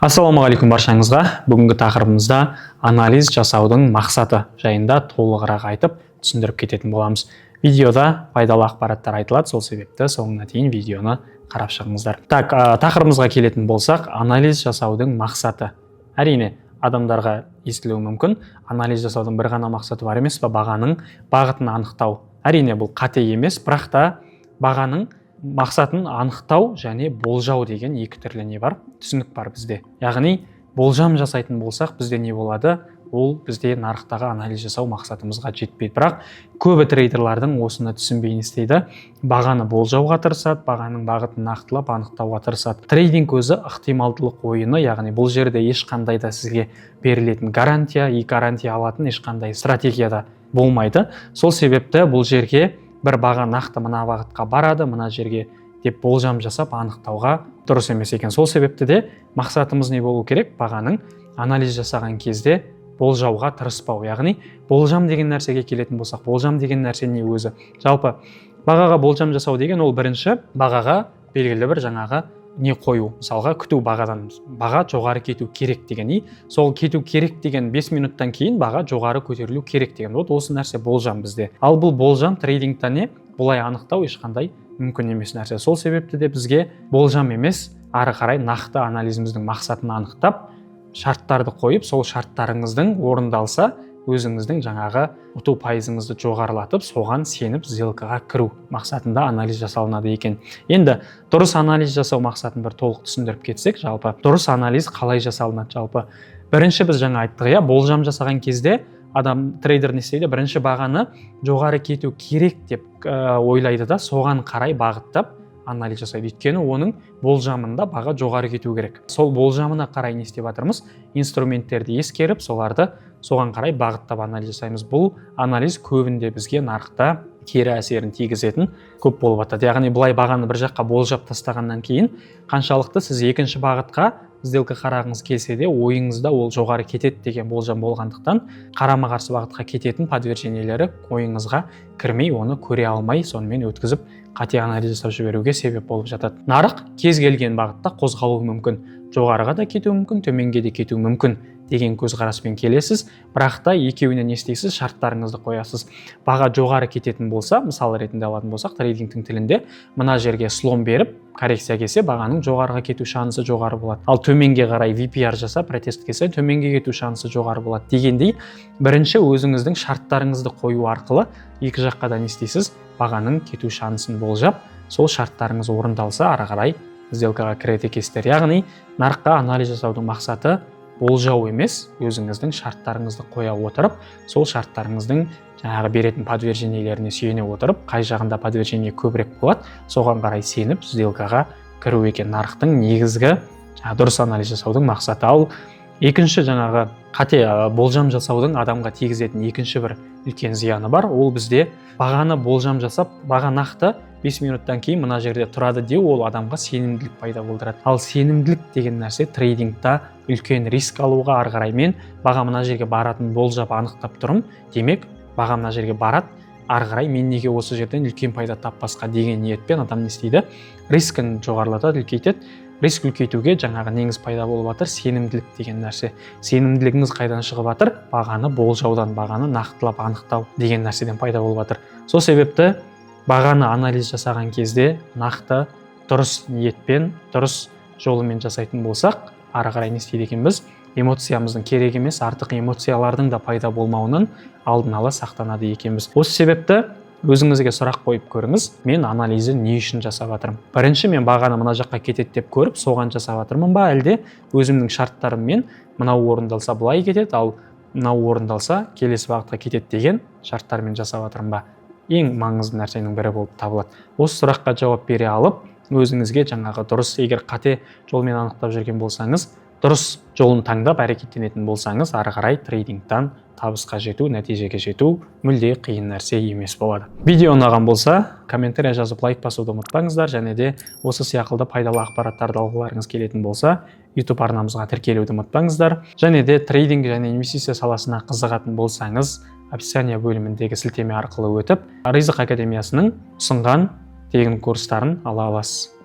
Ассалаумағалейкум баршаңызға. Бүгінгі тақырыбымызда анализ жасаудың мақсаты жайында толығырақ айтып, түсіндіріп кететін боламыз. Видеода пайдалы ақпараттар айтылады, сол себепті соңына дейін видеоны қарап шығыңыздар. Тақырыбымызға келетін болсақ, анализ жасаудың мақсаты. Әрине, адамдарға естілуі мүмкін, анализ жасаудың бір ғана мақсаты бар емес пе, бағаның бағытын анықтау. Әрине, бұл қате емес, бірақ та бағаның мақсатын анықтау және болжау деген екі түрлі не бар, түсінік бар бізде. Яғни болжам жасайтын болсақ, бізде не болады? Ол бізде нарықтағы анализ жасау мақсатымызға жетпейді. Бірақ көбі трейдерлардың осыны түсінбей не істейді? Бағаны болжауға тырысады, бағаның бағытын нақтылап анықтауға тырысады. Трейдинг өзі ықтималдылық ойыны, яғни бұл жерде ешқандай да сізге берілетін гарантия, гарантия алатын ешқандай стратегияда болмайды. Сол себепті бұл жерге бір баға нақты мына бағытқа барады, мына жерге деп болжам жасап анықтауға дұрыс емес екен. Сол себепті де мақсатымыз не болу керек? Бағаның анализ жасаған кезде болжауға тырыспау. Яғни болжам деген нәрсеге келетін болсақ, болжам деген нәрсе не өзі? Жалпы бағаға болжам жасау деген ол бірінші бағаға белгілі бір жаңағы не қою. Мысалға күту бағадан, баға жоғары кету керек деген. Сол кету керек деген 5 минуттан кейін баға жоғары көтерілу керек деген. Вот осы нәрсе болжам бізде. Ал бұл болжам трейдингта не? Бұлай анықтау ешқандай мүмкін емес нәрсе. Сол себепті де бізге болжам емес, ары қарай нақты анализіміздің мақсатын анықтап, шарттарды қойып, сол шарттарыңыздың орындалса, өзіңіздің жаңағы ұту пайызыңызды жоғарылатып, соған сеніп сделкаға кіру мақсатында анализ жасалынады екен. Енді дұрыс анализ жасау мақсатын бір толық түсіндіріп кетсек, жалпы дұрыс анализ қалай жасалынады жалпы? Бірінші біз жаңа айттық, болжам жасаған кезде адам трейдер не істейді? Бірінші бағаны жоғары кету керек деп ойлайды да, соған қарай бағыттап анализ жасайды. Өйткені оның болжамында баға жоғары кету керек. Сол болжамына қарай не істеп жатырмыз? Инструменттерді ескеріп, соларды соған қарай бағыттап анализ жасаймыз. Бұл анализ көбінде бізге нарықта кері әсерін тигізетін көп болып жатады. Яғни бұлай бағаны бір жаққа болжап тастағаннан кейін, қаншалықты сіз екінші бағытқа сделка қарағыңыз келсе де, ойыңызда ол жоғары кетеді деген болжам болғандықтан, қарама-қарсы бағытқа кететін подтверждениелері ойыңызға кірмей, оны көре алмай, сонымен өткізіп қате анализ жасап жіберуге себеп болып жатады. Нарық кез келген бағытта қозғалуы мүмкін, жоғарыға да кетуі мүмкін, төменге де кетуі мүмкін деген көзқараспен келесіз, бірақ та екеуіне не істейсіз? Шарттарыңызды қоясыз. Баға жоғары кететін болса, мысал ретінде алатын болсақ, трейдингтің тілінде мына жерге слом беріп, коррекция келсе, бағаның жоғарыға кету шансы жоғары болады. Ал төменге қарай VPR жасап, протест келсе, төменге кету шансы жоғары болады дегендей, бірінші өзіңіздің шарттарыңызды қою арқылы екі жаққа да не істейсіз? Бағаның кету шансын болжап, сол шарттарыңыз орындалса, ары қарай сделкаға кіреді екенсіздер. Яғни нарыққа анализ жасаудың мақсаты болжау емес, өзіңіздің шарттарыңызды қоя отырып, сол шарттарыңыздың жаңағы беретін подтверждениелеріне сүйене отырып, қай жағында подтверждение көбірек болады, соған қарай сеніп сделкаға кіру екен нарықтың негізгі дұрыс анализ жасаудың мақсаты. Ал екінші жаңағы қате болжам жасаудың адамға тигізетін екінші бір үлкен зияны бар. Ол бізде бағаны болжам жасап, баға нақты 5 минуттан кейін мына жерде тұрады деу, ол адамға сенімділік пайда болдырады. Ал сенімділік деген нәрсе трейдингта үлкен риск алуға, ары қарай мен баға мына жерге баратын болжап анықтап тұрмын, демек баға мына жерге барады, ары қарай мен неге осы жерден үлкен пайда таппасқа деген ниетпен адам не істейді? Рискін жоғарылатады, үлкейтеді. Риск үлкейтуге жаңағы негіз пайда болып жатыр, сенімділік деген нәрсе. Сенімділігіңіз қайдан шығып жатыр? Бағаны болжаудан, бағаны нақтылап анықтау деген нәрседен пайда болып жатыр. Сол себепті бағаны анализ жасаған кезде нақты дұрыс ниетпен, дұрыс жолымен жасайтын болсақ, ары қарай не істейді екенбіз? Эмоциямыздың керек емес, артық эмоциялардың да пайда болмауынан алдын ала сақтанады екенбіз. Осы себепті өзіңізге сұрақ қойып көріңіз, мен анализі не үшін жасап жатырмын? Бірінші, мен бағаны мына жаққа кетеді деп көріп, соған жасап жатырмын ба, әлде өзімнің шарттарыммен мынау орындалса былай кетеді, ал мынау орындалса келесі бағытқа кетеді деген шарттармен жасап жатырмын ба? Ең маңызды нәрсенің бірі болып табылады. Осы сұраққа жауап бере алып, өзіңізге жаңағы дұрыс, егер қате жолмен анықтап жүрген болсаңыз, дұрыс жолын таңдап әрекеттенетін болсаңыз, ары қарай трейдингтан табысқа жету, нәтижеге жету мүлде қиын нәрсе емес болады. Видео ұнаған болса, комментарий жазып лайк басуды ұмытпаңыздар, және де осы сияқты пайдалы ақпараттарды алғыларыңыз келетін болса, YouTube арнамызға тіркелуді ұмытпаңыздар. Және де трейдинг және инвестиция саласына қызығатын болсаңыз, описание бөліміндегі сілтеме арқылы өтіп, Ризық академиясының ұсынған тегін курстарын ала аласыз.